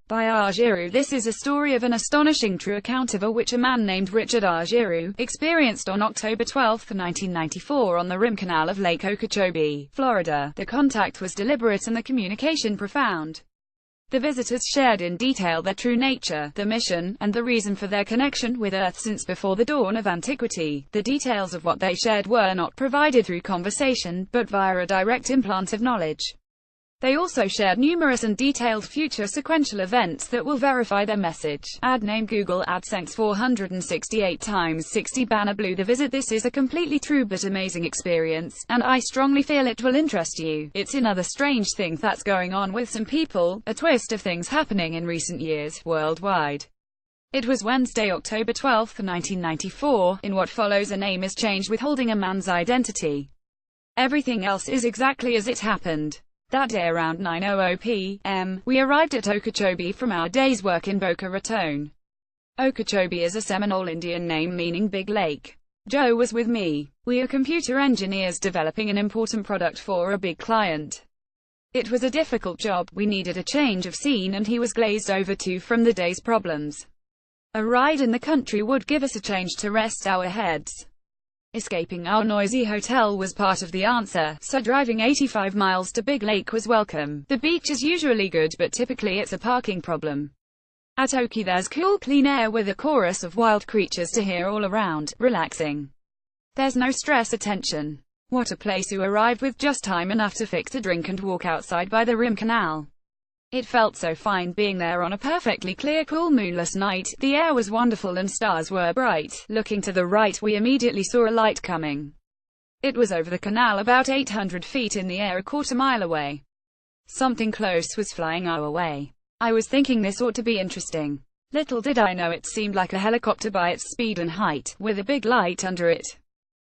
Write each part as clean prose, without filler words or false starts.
By R. Giroux. This is a story of an astonishing true account of a which a man named Richard R. Giroux experienced on October 12, 1994 on the rim canal of Lake Okeechobee, Florida. The contact was deliberate and the communication profound. The visitors shared in detail their true nature, the mission, and the reason for their connection with Earth since before the dawn of antiquity. The details of what they shared were not provided through conversation, but via a direct implant of knowledge. They also shared numerous and detailed future sequential events that will verify their message. Ad name Google AdSense 468 times 60 banner blue. The visit. This is a completely true but amazing experience, and I strongly feel it will interest you. It's another strange thing that's going on with some people, a twist of things happening in recent years, worldwide. It was Wednesday, October 12, 1994. In what follows, a name is changed withholding a man's identity. Everything else is exactly as it happened. That day around 9:00 p.m., we arrived at Okeechobee from our day's work in Boca Raton. Okeechobee is a Seminole Indian name meaning big lake. Joe was with me. We are computer engineers developing an important product for a big client. It was a difficult job, we needed a change of scene, and he was glazed over too from the day's problems. A ride in the country would give us a change to rest our heads. Escaping our noisy hotel was part of the answer, so driving 85 miles to Big Lake was welcome. The beach is usually good, but typically it's a parking problem. At Okie there's cool, clean air with a chorus of wild creatures to hear all around, relaxing. There's no stress or tension. What a place. We arrived with just time enough to fix a drink and walk outside by the rim canal. It felt so fine being there on a perfectly clear, cool, moonless night. The air was wonderful and stars were bright. Looking to the right, we immediately saw a light coming. It was over the canal about 800 feet in the air, a quarter-mile away. Something close was flying our way. I was thinking this ought to be interesting. Little did I know it seemed like a helicopter by its speed and height, with a big light under it.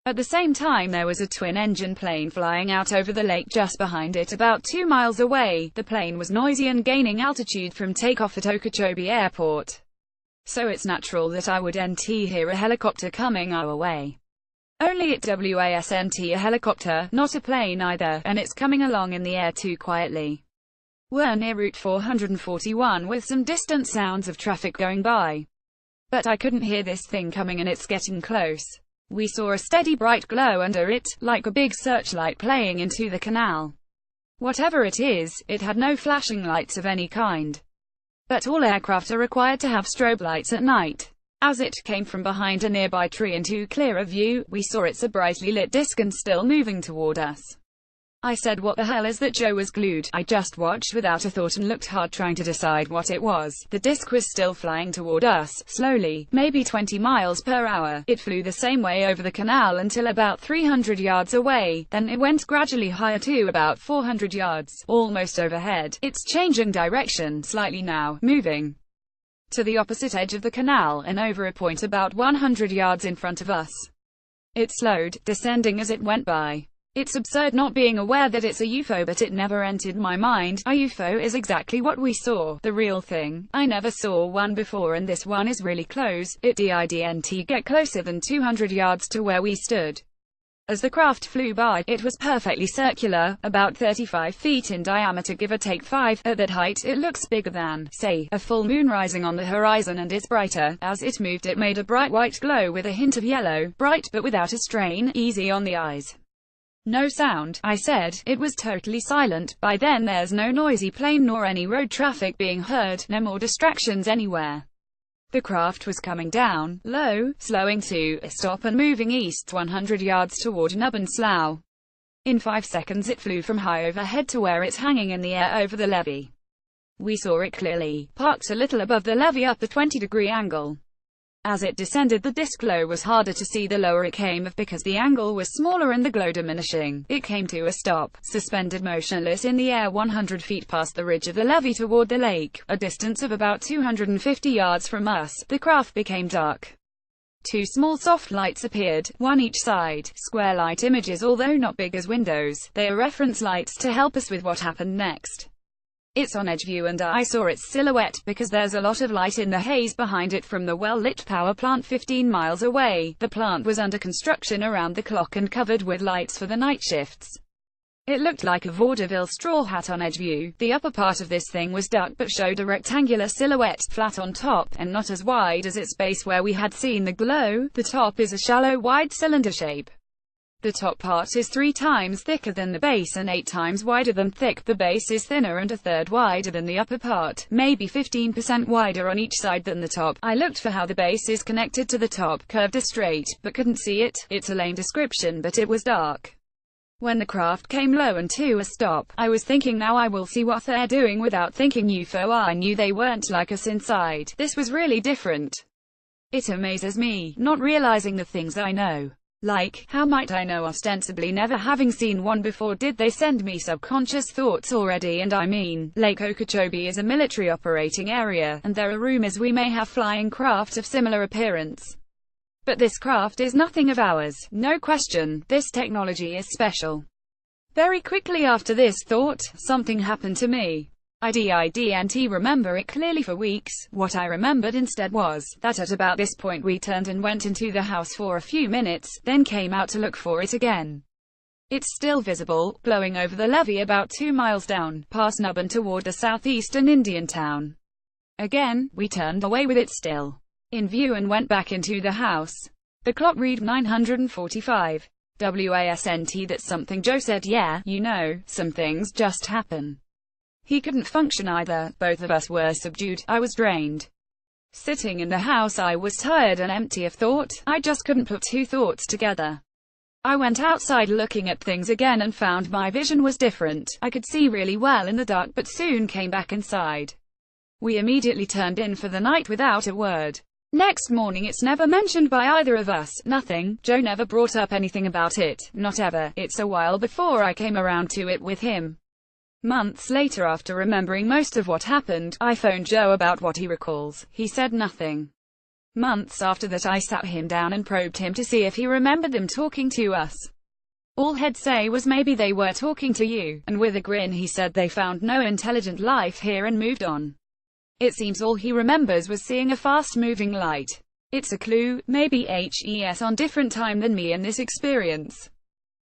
At the same time there was a twin-engine plane flying out over the lake just behind it about 2 miles away. The plane was noisy and gaining altitude from takeoff at Okeechobee Airport. So it's natural that I would hear a helicopter coming our way. Only it wasn't a helicopter, not a plane either, and it's coming along in the air too quietly. We're near Route 441 with some distant sounds of traffic going by. But I couldn't hear this thing coming, and it's getting close. We saw a steady bright glow under it, like a big searchlight playing into the canal. Whatever it is, it had no flashing lights of any kind. But all aircraft are required to have strobe lights at night. As it came from behind a nearby tree into clearer view, we saw it's a brightly lit disc and still moving toward us. I said, "What the hell is that?" Joe was glued. I just watched without a thought and looked hard trying to decide what it was. The disc was still flying toward us, slowly, maybe 20 miles per hour. It flew the same way over the canal until about 300 yards away, then it went gradually higher to about 400 yards, almost overhead. It's changing direction slightly now, moving to the opposite edge of the canal and over a point about 100 yards in front of us. It slowed, descending as it went by. It's absurd not being aware that it's a UFO, but it never entered my mind. A UFO is exactly what we saw, the real thing. I never saw one before, and this one is really close. It didn't get closer than 200 yards to where we stood. As the craft flew by, it was perfectly circular, about 35 feet in diameter, give or take 5. At that height, it looks bigger than, say, a full moon rising on the horizon, and is brighter. As it moved, it made a bright white glow with a hint of yellow, bright but without a strain, easy on the eyes. No sound, I said. It was totally silent. By then there's no noisy plane nor any road traffic being heard, no more distractions anywhere. The craft was coming down, low, slowing to a stop and moving east 100 yards toward Nubbin Slough. In 5 seconds it flew from high overhead to where it's hanging in the air over the levee. We saw it clearly, parked a little above the levee up a 20-degree angle. As it descended, the disc glow was harder to see the lower it came because the angle was smaller and the glow diminishing. It came to a stop, suspended motionless in the air 100 feet past the ridge of the levee toward the lake, a distance of about 250 yards from us. The craft became dark. 2 small soft lights appeared, one each side, square light images although not big as windows. They are reference lights to help us with what happened next. It's on edge view and I saw its silhouette because there's a lot of light in the haze behind it from the well-lit power plant 15 miles away. The plant was under construction around the clock and covered with lights for the night shifts. It looked like a vaudeville straw hat on edge view. The upper part of this thing was dark but showed a rectangular silhouette, flat on top, and not as wide as its base where we had seen the glow. The top is a shallow, wide cylinder shape. The top part is 3 times thicker than the base and 8 times wider than thick. The base is thinner and a third wider than the upper part, maybe 15% wider on each side than the top. I looked for how the base is connected to the top, curved or straight, but couldn't see it. It's a lame description, but it was dark. When the craft came low and to a stop, I was thinking, now I will see what they're doing, without thinking UFO. I knew they weren't like us inside. This was really different. It amazes me, not realizing the things I know. Like, how might I know, ostensibly never having seen one before? Did they send me subconscious thoughts already? And I mean, Lake Okeechobee is a military operating area, and there are rumors we may have flying craft of similar appearance. But this craft is nothing of ours. No question, this technology is special. Very quickly after this thought, something happened to me. I didn't remember it clearly for weeks. What I remembered instead was that at about this point we turned and went into the house for a few minutes, then came out to look for it again. It's still visible, blowing over the levee about 2 miles down, past Nubbin toward the southeastern Indian town. Again, we turned away with it still in view and went back into the house. The clock read 9:45. WASNT. That's something Joe said. Yeah, you know, some things just happen. He couldn't function either. Both of us were subdued. I was drained. Sitting in the house, I was tired and empty of thought. I just couldn't put 2 thoughts together. I went outside looking at things again and found my vision was different. I could see really well in the dark, but soon came back inside. We immediately turned in for the night without a word. Next morning it's never mentioned by either of us. Nothing. Joe never brought up anything about it. Not ever. It's a while before I came around to it with him. Months later, after remembering most of what happened, I phoned Joe about what he recalls. He said nothing. Months after that I sat him down and probed him to see if he remembered them talking to us. All he'd say was, maybe they were talking to you, and with a grin he said they found no intelligent life here and moved on. It seems all he remembers was seeing a fast-moving light. It's a clue, maybe HES on different time than me in this experience.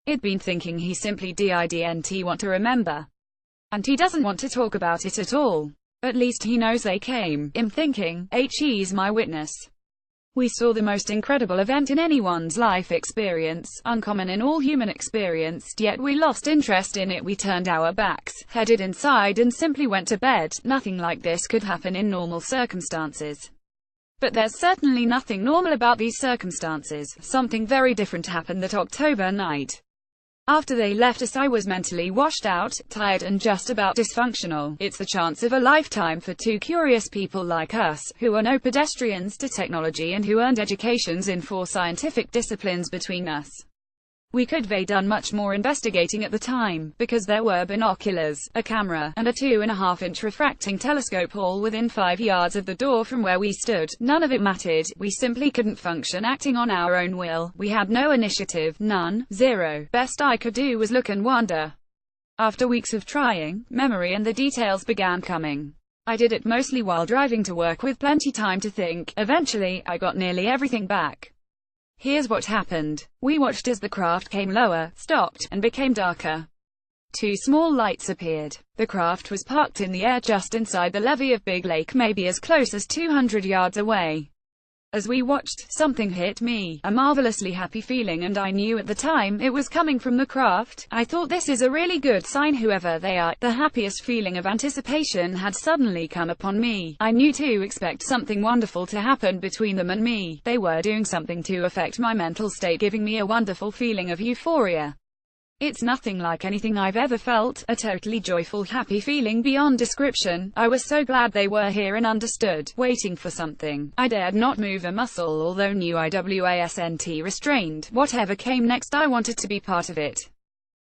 I'd been thinking he simply didn't want to remember. And he doesn't want to talk about it at all. At least he knows they came. I'm thinking, he's my witness. We saw the most incredible event in anyone's life experience, uncommon in all human experience, yet we lost interest in it. We turned our backs, headed inside and simply went to bed. Nothing like this could happen in normal circumstances. But there's certainly nothing normal about these circumstances. Something very different happened that October night. After they left us, I was mentally washed out, tired and just about dysfunctional. It's the chance of a lifetime for 2 curious people like us, who are no pedestrians to technology and who earned educations in 4 scientific disciplines between us. We could have done much more investigating at the time, because there were binoculars, a camera, and a 2.5-inch refracting telescope all within 5 yards of the door from where we stood. None of it mattered. We simply couldn't function acting on our own will. We had no initiative. None. Zero. Best I could do was look and wonder. After weeks of trying, memory and the details began coming. I did it mostly while driving to work with plenty time to think. Eventually, I got nearly everything back. Here's what happened. We watched as the craft came lower, stopped, and became darker. 2 small lights appeared. The craft was parked in the air just inside the levee of Big Lake, maybe as close as 200 yards away. As we watched, something hit me, a marvelously happy feeling, and I knew at the time it was coming from the craft. I thought, this is a really good sign, whoever they are. The happiest feeling of anticipation had suddenly come upon me. I knew to expect something wonderful to happen between them and me. They were doing something to affect my mental state, giving me a wonderful feeling of euphoria. It's nothing like anything I've ever felt, a totally joyful, happy feeling beyond description. I was so glad they were here and understood, waiting for something. I dared not move a muscle, although knew I wasn't restrained. Whatever came next, I wanted to be part of it.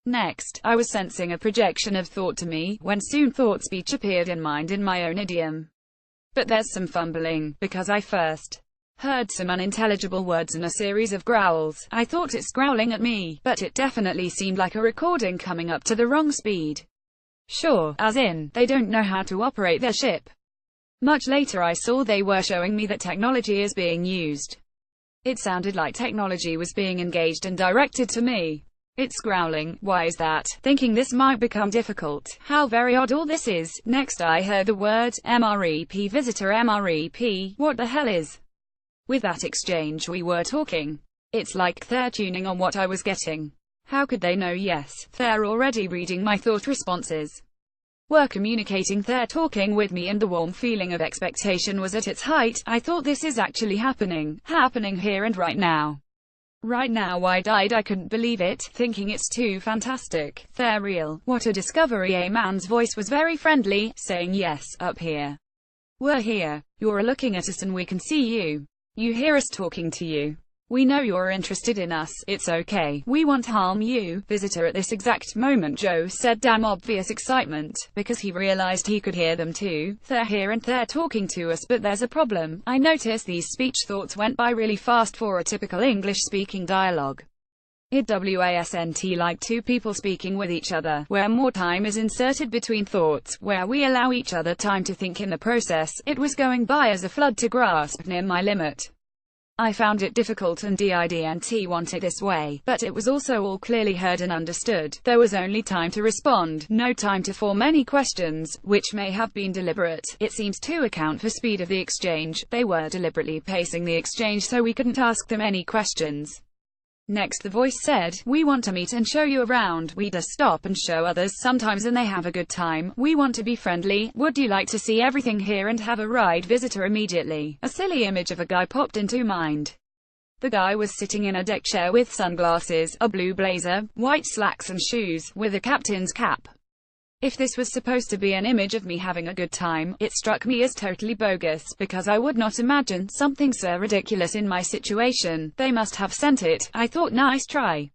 Next, I was sensing a projection of thought to me, when soon thought speech appeared in mind in my own idiom. But there's some fumbling, because I first heard some unintelligible words and a series of growls. I thought it's growling at me, but it definitely seemed like a recording coming up to the wrong speed. Sure, as in, they don't know how to operate their ship. Much later I saw they were showing me that technology is being used. It sounded like technology was being engaged and directed to me. It's growling. Why is that? Thinking this might become difficult. How very odd all this is. Next I heard the word, MREP visitor MREP. What the hell is? With that exchange we were talking. It's like they're tuning on what I was getting. How could they know? Yes, they're already reading my thought responses. Were communicating, they're talking with me, and the warm feeling of expectation was at its height. I thought, this is actually happening here and right now. Right now I died. I couldn't believe it, thinking it's too fantastic. They're real. What a discovery. A man's voice was very friendly, saying, yes, up here. We're here. You're looking at us and we can see you. You hear us talking to you. We know you're interested in us. It's okay. We won't harm you, visitor. At this exact moment Joe said, damn obvious excitement, because he realized he could hear them too. They're here and they're talking to us, but there's a problem. I noticed these speech thoughts went by really fast for a typical English-speaking dialogue. It wasn't like two people speaking with each other, where more time is inserted between thoughts, where we allow each other time to think in the process. It was going by as a flood to grasp near my limit. I found it difficult and didn't want it this way, but it was also all clearly heard and understood. There was only time to respond, no time to form any questions, which may have been deliberate. It seems to account for speed of the exchange. They were deliberately pacing the exchange so we couldn't ask them any questions. Next the voice said, we want to meet and show you around. We just stop and show others sometimes and they have a good time. We want to be friendly. Would you like to see everything here and have a ride? Visitor. Immediately, a silly image of a guy popped into mind. The guy was sitting in a deck chair with sunglasses, a blue blazer, white slacks and shoes, with a captain's cap. If this was supposed to be an image of me having a good time, it struck me as totally bogus, because I would not imagine something so ridiculous in my situation. They must have sent it. I thought, nice try.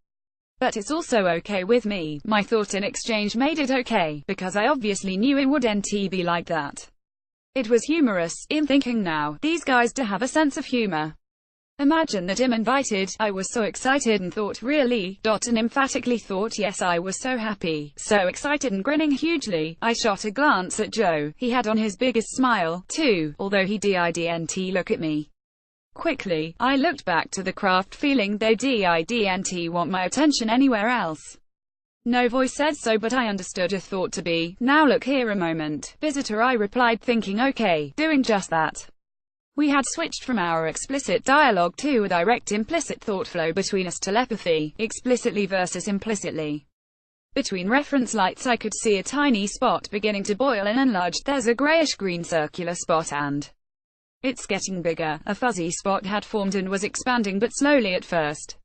But it's also okay with me. My thought in exchange made it okay, because I obviously knew it wouldn't be like that. It was humorous, in thinking now, these guys do have a sense of humor. Imagine that I'm invited. I was so excited and thought, really? And emphatically thought, yes, I was so happy, so excited and grinning hugely. I shot a glance at Joe. He had on his biggest smile, too, although he didn't look at me. Quickly, I looked back to the craft, feeling they didn't want my attention anywhere else. No voice said so, but I understood a thought to be, now look here a moment, visitor. I replied, thinking, okay, doing just that. We had switched from our explicit dialogue to a direct implicit thought flow between us, telepathy, explicitly versus implicitly. Between reference lights I could see a tiny spot beginning to boil and enlarge. There's a grayish-green circular spot and it's getting bigger. A fuzzy spot had formed and was expanding, but slowly at first.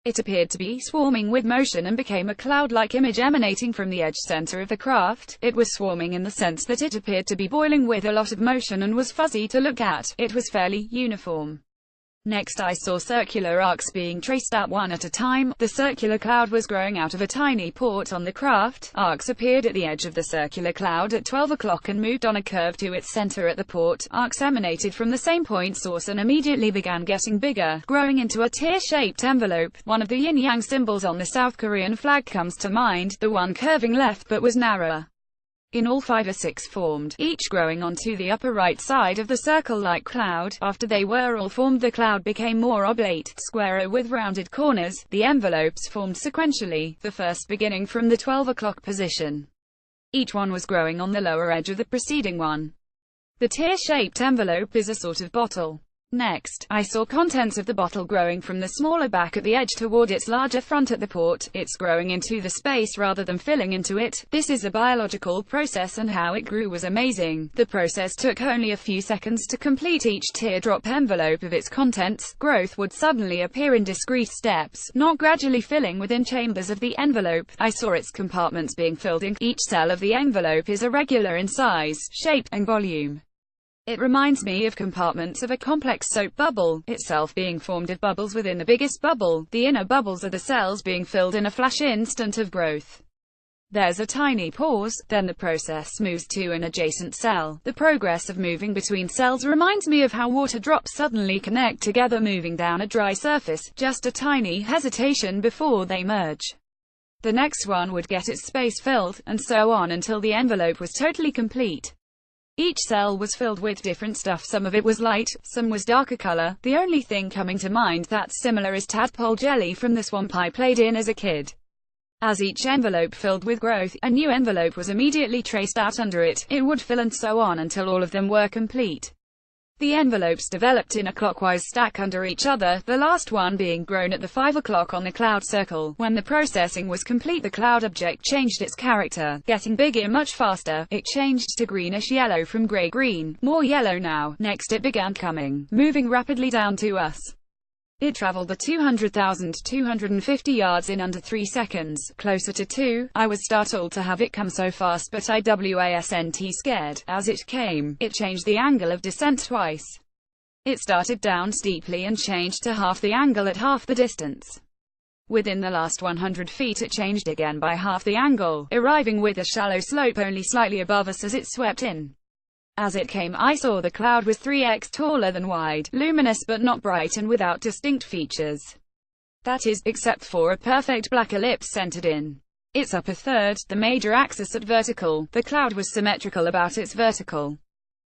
It appeared to be swarming with motion and became a cloud-like image emanating from the edge center of the craft. It was swarming in the sense that it appeared to be boiling with a lot of motion and was fuzzy to look at. It was fairly uniform. Next I saw circular arcs being traced out one at a time. The circular cloud was growing out of a tiny port on the craft. Arcs appeared at the edge of the circular cloud at 12 o'clock and moved on a curve to its center at the port. Arcs emanated from the same point source and immediately began getting bigger, growing into a tear-shaped envelope. One of the yin-yang symbols on the South Korean flag comes to mind, the one curving left but was narrower. In all 5 or 6 formed, each growing onto the upper right side of the circle-like cloud. After they were all formed, the cloud became more oblate, squarer with rounded corners. The envelopes formed sequentially, the first beginning from the 12 o'clock position. Each one was growing on the lower edge of the preceding one. The tear-shaped envelope is a sort of bottle. Next, I saw contents of the bottle growing from the smaller back at the edge toward its larger front at the port. It's growing into the space rather than filling into it. This is a biological process, and how it grew was amazing. The process took only a few seconds to complete. Each teardrop envelope of its contents. Growth would suddenly appear in discrete steps, not gradually filling within chambers of the envelope. I saw its compartments being filled in. Each cell of the envelope is irregular in size, shape, and volume. It reminds me of compartments of a complex soap bubble, itself being formed of bubbles within the biggest bubble. The inner bubbles are the cells being filled in a flash instant of growth. There's a tiny pause, then the process moves to an adjacent cell. The progress of moving between cells reminds me of how water drops suddenly connect together moving down a dry surface, just a tiny hesitation before they merge. The next one would get its space filled, and so on until the envelope was totally complete. Each cell was filled with different stuff. Some of it was light, some was darker color. The only thing coming to mind that's similar is tadpole jelly from the swamp I played in as a kid. As each envelope filled with growth, a new envelope was immediately traced out under it. It would fill and so on until all of them were complete. The envelopes developed in a clockwise stack under each other, the last one being grown at the 5 o'clock on the cloud circle. When the processing was complete, the cloud object changed its character, getting bigger much faster. It changed to greenish yellow from grey-green, more yellow now. Next it began moving rapidly down to us. It traveled the 200,250 yards in under 3 seconds, closer to 2. I was startled to have it come so fast, but I wasn't scared. As it came, it changed the angle of descent twice. It started down steeply and changed to half the angle at half the distance. Within the last 100 feet it changed again by half the angle, arriving with a shallow slope only slightly above us as it swept in. As it came, I saw the cloud was 3x taller than wide, luminous but not bright and without distinct features. That is, except for a perfect black ellipse centered in its upper third, the major axis at vertical. The cloud was symmetrical about its vertical.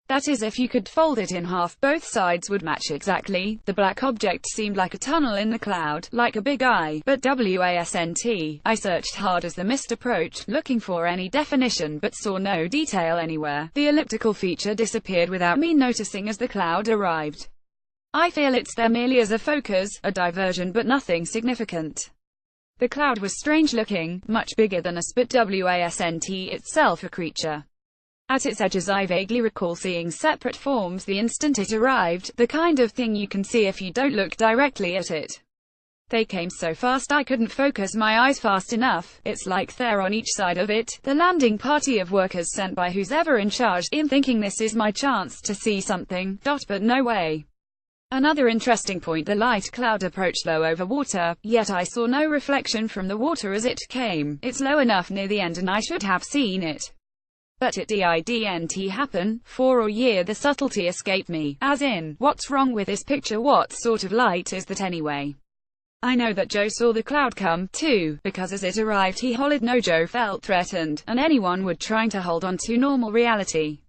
That is, if you could fold it in half, both sides would match exactly. The black object seemed like a tunnel in the cloud, like a big eye, but wasn't. I searched hard as the mist approached, looking for any definition, but saw no detail anywhere. The elliptical feature disappeared without me noticing as the cloud arrived. I feel it's there merely as a focus, a diversion, but nothing significant. The cloud was strange looking, much bigger than us, but wasn't itself a creature. At its edges I vaguely recall seeing separate forms the instant it arrived, the kind of thing you can see if you don't look directly at it. They came so fast I couldn't focus my eyes fast enough. It's like they're on each side of it, the landing party of workers sent by who's ever in charge, in thinking this is my chance to see something, but no way. Another interesting point, the light cloud approached low over water, yet I saw no reflection from the water as it came. It's low enough near the end and I should have seen it. But it didn't happen. For a year the subtlety escaped me, as in, what's wrong with this picture, what sort of light is that anyway? I know that Joe saw the cloud come, too, because as it arrived he hollered no. Joe felt threatened, and anyone would trying to hold on to normal reality.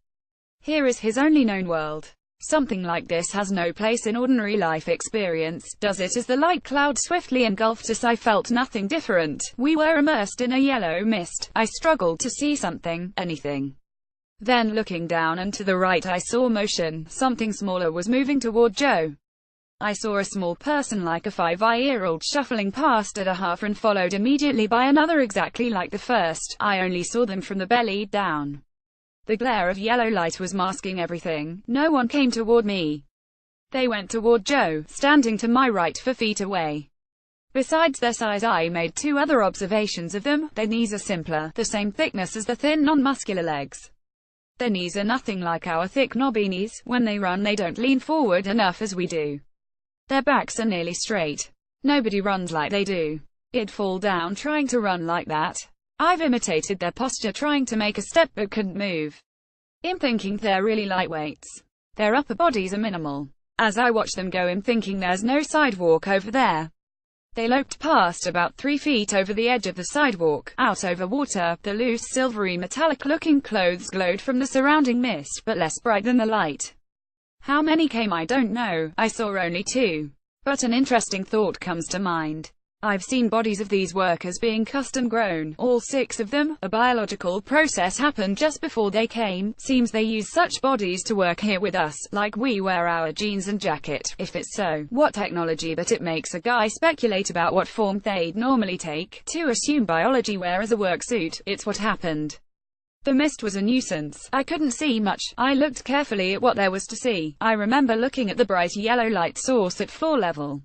Here is his only known world. Something like this has no place in ordinary life experience, does it? As the light cloud swiftly engulfed us I felt nothing different. We were immersed in a yellow mist. I struggled to see something, anything. Then looking down and to the right I saw motion. Something smaller was moving toward Joe. I saw a small person like a 5-year-old shuffling past at a half run, followed immediately by another exactly like the first. I only saw them from the belly down. The glare of yellow light was masking everything. No one came toward me. They went toward Joe, standing to my right 4 feet away. Besides their size I made 2 other observations of them. Their knees are simpler, the same thickness as the thin non-muscular legs. Their knees are nothing like our thick knobby knees. When they run they don't lean forward enough as we do. Their backs are nearly straight. Nobody runs like they do. I'd fall down trying to run like that. I've imitated their posture trying to make a step but couldn't move. I'm thinking they're really lightweights. Their upper bodies are minimal. As I watch them go I'm thinking there's no sidewalk over there. They loped past about 3 feet over the edge of the sidewalk, out over water. The loose silvery metallic looking clothes glowed from the surrounding mist, but less bright than the light. How many came I don't know. I saw only 2. But an interesting thought comes to mind. I've seen bodies of these workers being custom grown, all 6 of them. A biological process happened just before they came. Seems they use such bodies to work here with us, like we wear our jeans and jacket. If it's so, what technology? But it makes a guy speculate about what form they'd normally take. To assume biology wears a work suit, it's what happened. The mist was a nuisance. I couldn't see much. I looked carefully at what there was to see. I remember looking at the bright yellow light source at floor level.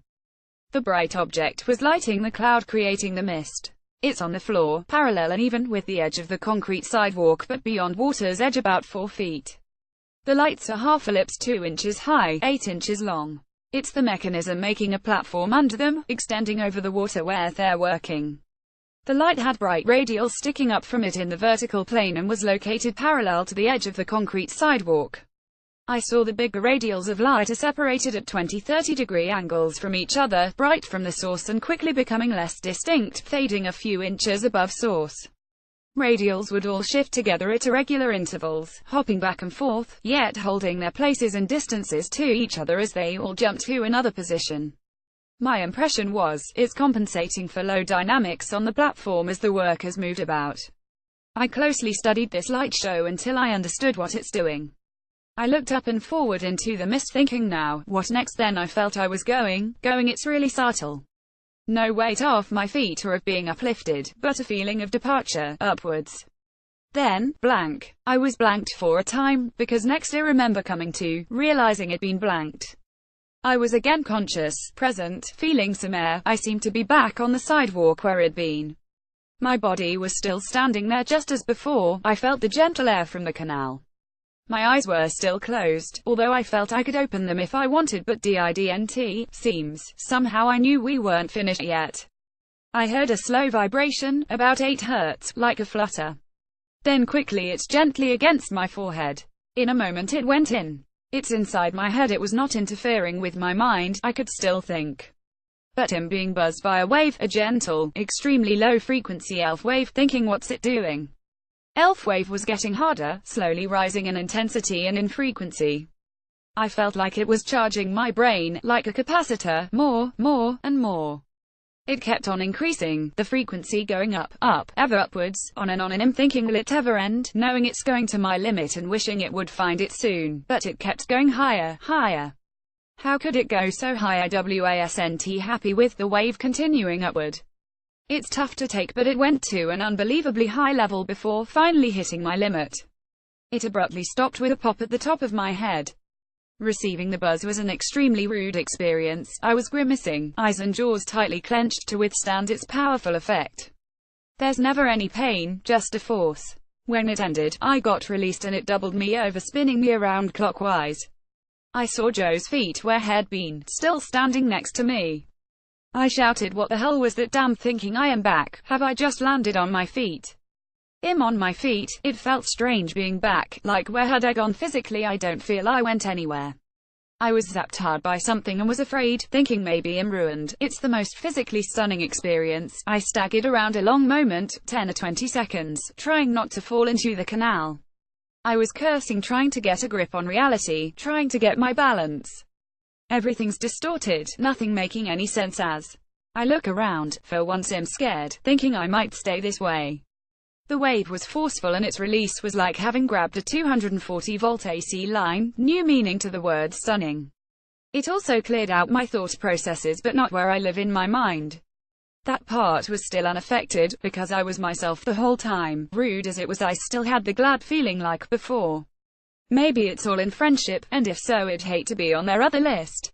The bright object was lighting the cloud creating the mist. It's on the floor, parallel and even with the edge of the concrete sidewalk, but beyond water's edge about 4 feet. The lights are half ellipse 2 inches high, 8 inches long. It's the mechanism making a platform under them, extending over the water where they're working. The light had bright radials sticking up from it in the vertical plane and was located parallel to the edge of the concrete sidewalk. I saw the bigger radials of light are separated at 20-30 degree angles from each other, bright from the source and quickly becoming less distinct, fading a few inches above source. Radials would all shift together at irregular intervals, hopping back and forth, yet holding their places and distances to each other as they all jumped to another position. My impression was, it's compensating for low dynamics on the platform as the workers moved about. I closely studied this light show until I understood what it's doing. I looked up and forward into the mist thinking now, what next? Then I felt I was going, it's really subtle. No weight off my feet or of being uplifted, but a feeling of departure, upwards. Then, blank. I was blanked for a time, because next I remember coming to, realizing it'd been blanked. I was again conscious, present, feeling some air. I seemed to be back on the sidewalk where I'd been. My body was still standing there just as before. I felt the gentle air from the canal. My eyes were still closed, although I felt I could open them if I wanted, but seems, somehow I knew we weren't finished yet. I heard a slow vibration, about 8 Hz, like a flutter. Then quickly it's gently against my forehead. In a moment it went in. It's inside my head, it was not interfering with my mind, I could still think. But I'm being buzzed by a wave, a gentle, extremely low frequency ELF wave, thinking what's it doing? ELF wave was getting harder, slowly rising in intensity and in frequency. I felt like it was charging my brain, like a capacitor, more, and more. It kept on increasing, the frequency going up, ever upwards, on and I'm thinking will it ever end, knowing it's going to my limit and wishing it would find it soon, but it kept going higher, higher. How could it go so high? I wasn't happy with the wave continuing upward. It's tough to take, but it went to an unbelievably high level before finally hitting my limit. It abruptly stopped with a pop at the top of my head. Receiving the buzz was an extremely rude experience. I was grimacing, eyes and jaws tightly clenched to withstand its powerful effect. There's never any pain, just a force. When it ended, I got released and it doubled me over, spinning me around clockwise. I saw Joe's feet where he'd been, still standing next to me. I shouted, what the hell was that? Damn, thinking I am back. Have I just landed on my feet? On my feet. It felt strange being back, like where had I gone physically? I don't feel I went anywhere. I was zapped hard by something and was afraid, thinking maybe I'm ruined. It's the most physically stunning experience. I staggered around a long moment, 10 or 20 seconds, trying not to fall into the canal. I was cursing, trying to get a grip on reality, trying to get my balance. Everything's distorted, nothing making any sense as I look around. For once I'm scared, thinking I might stay this way. The wave was forceful and its release was like having grabbed a 240-volt AC line, new meaning to the word stunning. It also cleared out my thought processes, but not where I live in my mind. That part was still unaffected, because I was myself the whole time. Rude as it was, I still had the glad feeling like before. Maybe it's all in friendship, and if so, I'd hate to be on their other list.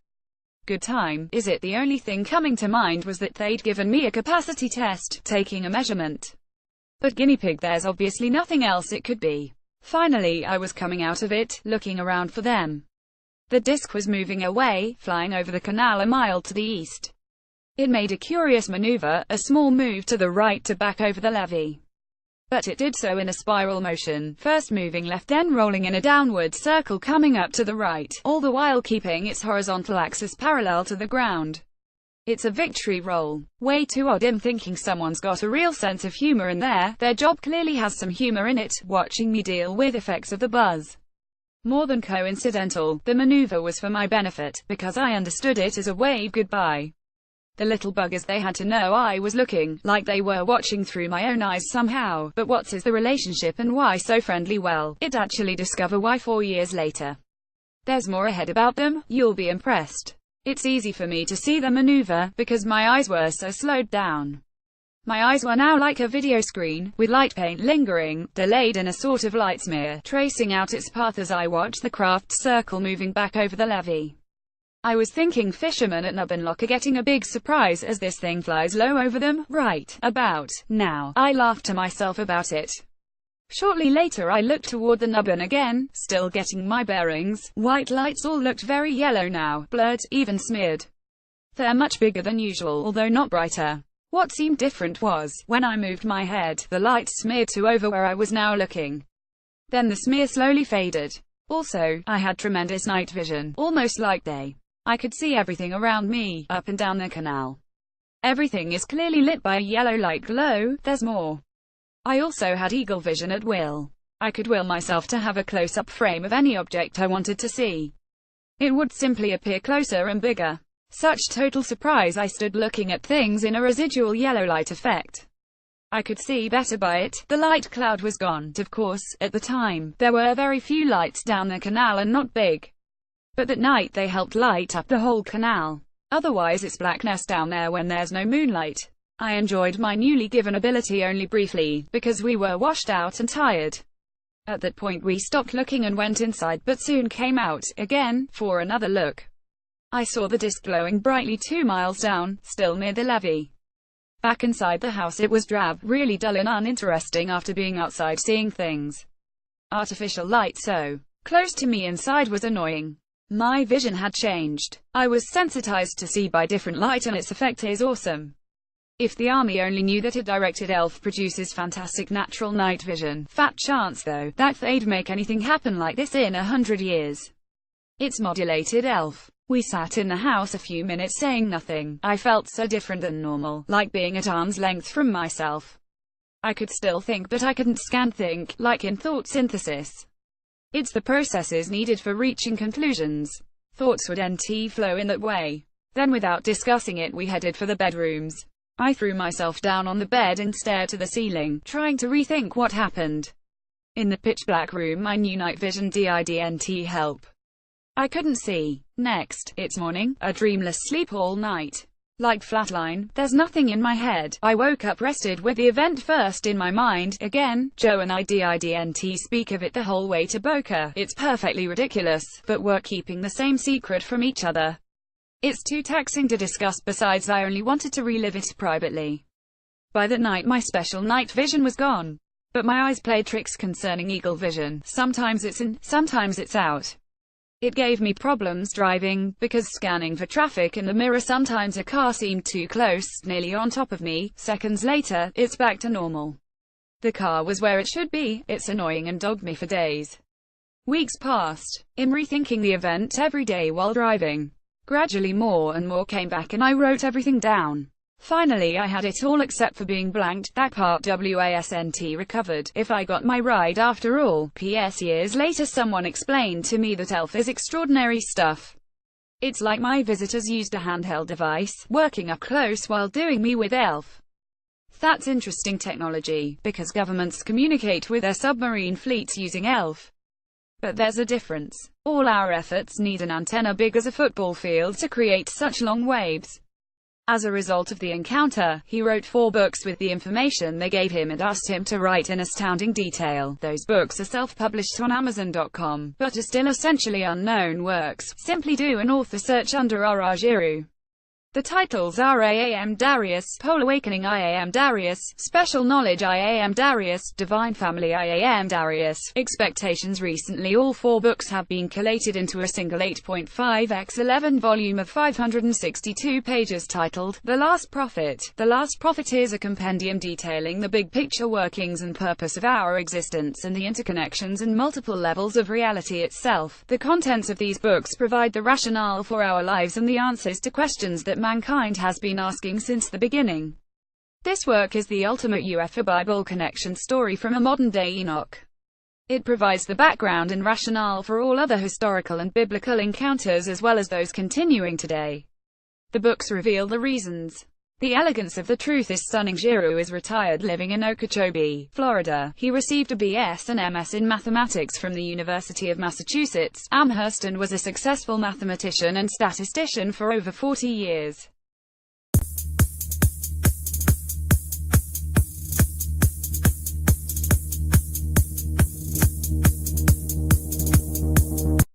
Good time, is it? The only thing coming to mind was that they'd given me a capacity test, taking a measurement. But guinea pig, there's obviously nothing else it could be. Finally, I was coming out of it, looking around for them. The disc was moving away, flying over the canal a mile to the east. It made a curious maneuver, a small move to the right to back over the levee. But it did so in a spiral motion, first moving left then rolling in a downward circle coming up to the right, all the while keeping its horizontal axis parallel to the ground. It's a victory roll. Way too odd. I'm thinking someone's got a real sense of humor in there. Their job clearly has some humor in it, watching me deal with effects of the buzz. More than coincidental, the maneuver was for my benefit, because I understood it as a wave goodbye. The little buggers, they had to know I was looking, like they were watching through my own eyes somehow. But what is the relationship and why so friendly? Well, it actually discover why 4 years later. There's more ahead about them, you'll be impressed. It's easy for me to see the maneuver, because my eyes were so slowed down. My eyes were now like a video screen, with light paint lingering, delayed in a sort of light smear, tracing out its path as I watched the craft circle moving back over the levee. I was thinking fishermen at Nubbenlock are getting a big surprise as this thing flies low over them, right about now. I laughed to myself about it. Shortly later I looked toward the nubbin again, still getting my bearings. White lights all looked very yellow now, blurred, even smeared. They're much bigger than usual, although not brighter. What seemed different was, when I moved my head, the light smeared to over where I was now looking. Then the smear slowly faded. Also, I had tremendous night vision, almost like day. I could see everything around me, up and down the canal. Everything is clearly lit by a yellow light glow. There's more. I also had eagle vision at will. I could will myself to have a close-up frame of any object I wanted to see. It would simply appear closer and bigger. Such total surprise, I stood looking at things in a residual yellow light effect. I could see better by it. The light cloud was gone. Of course, at the time, there were very few lights down the canal and not big. But at night they helped light up the whole canal. Otherwise it's blackness down there when there's no moonlight. I enjoyed my newly given ability only briefly, because we were washed out and tired. At that point we stopped looking and went inside, but soon came out, again, for another look. I saw the disc glowing brightly 2 miles down, still near the levee. Back inside the house it was drab, really dull and uninteresting after being outside seeing things. Artificial light so close to me inside was annoying. My vision had changed. I was sensitized to see by different light and its effect is awesome. If the army only knew that a directed ELF produces fantastic natural night vision. Fat chance though, that they'd make anything happen like this in 100 years. It's modulated ELF. We sat in the house a few minutes saying nothing. I felt so different than normal, like being at arm's length from myself. I could still think, but I couldn't scan think, like in thought synthesis. It's the processes needed for reaching conclusions. Thoughts would flow in that way. Then without discussing it we headed for the bedrooms. I threw myself down on the bed and stared to the ceiling, trying to rethink what happened. In the pitch-black room I knew night vision didn't help. I couldn't see. Next, it's morning, a dreamless sleep all night. Like flatline, there's nothing in my head. I woke up rested with the event first in my mind. Again, Joe and I didn't speak of it the whole way to Boca. It's perfectly ridiculous, but we're keeping the same secret from each other. It's too taxing to discuss, besides I only wanted to relive it privately. By that night my special night vision was gone. But my eyes played tricks concerning eagle vision. Sometimes it's in, sometimes it's out. It gave me problems driving, because scanning for traffic in the mirror sometimes a car seemed too close, nearly on top of me. Seconds later, it's back to normal. The car was where it should be. It's annoying and dogged me for days. Weeks passed. In rethinking the event every day while driving. Gradually more and more came back and I wrote everything down. Finally I had it all except for being blanked. That part wasn't recovered. If I got my ride after all. P.S. Years later someone explained to me that ELF is extraordinary stuff. It's like my visitors used a handheld device, working up close while doing me with ELF. That's interesting technology, because governments communicate with their submarine fleets using ELF. But there's a difference. All our efforts need an antenna big as a football field to create such long waves. As a result of the encounter, he wrote 4 books with the information they gave him and asked him to write in astounding detail. Those books are self-published on Amazon.com, but are still essentially unknown works. Simply do an author search under R.R. Giroux. The titles are I.A.M. Darius, Pole Awakening I.A.M. Darius, Special Knowledge I.A.M. Darius, Divine Family I.A.M. Darius, Expectations. Recently all 4 books have been collated into a single 8.5x11 volume of 562 pages titled, The Last Prophet. The Last Prophet is a compendium detailing the big picture workings and purpose of our existence and the interconnections and multiple levels of reality itself. The contents of these books provide the rationale for our lives and the answers to questions that mankind has been asking since the beginning. This work is the ultimate UFO Bible connection story from a modern-day Enoch. It provides the background and rationale for all other historical and biblical encounters as well as those continuing today. The books reveal the reasons. The elegance of the truth is stunning. Giroux is retired, living in Okeechobee, Florida. He received a BS and MS in mathematics from the University of Massachusetts, Amherst, and was a successful mathematician and statistician for over 40 years.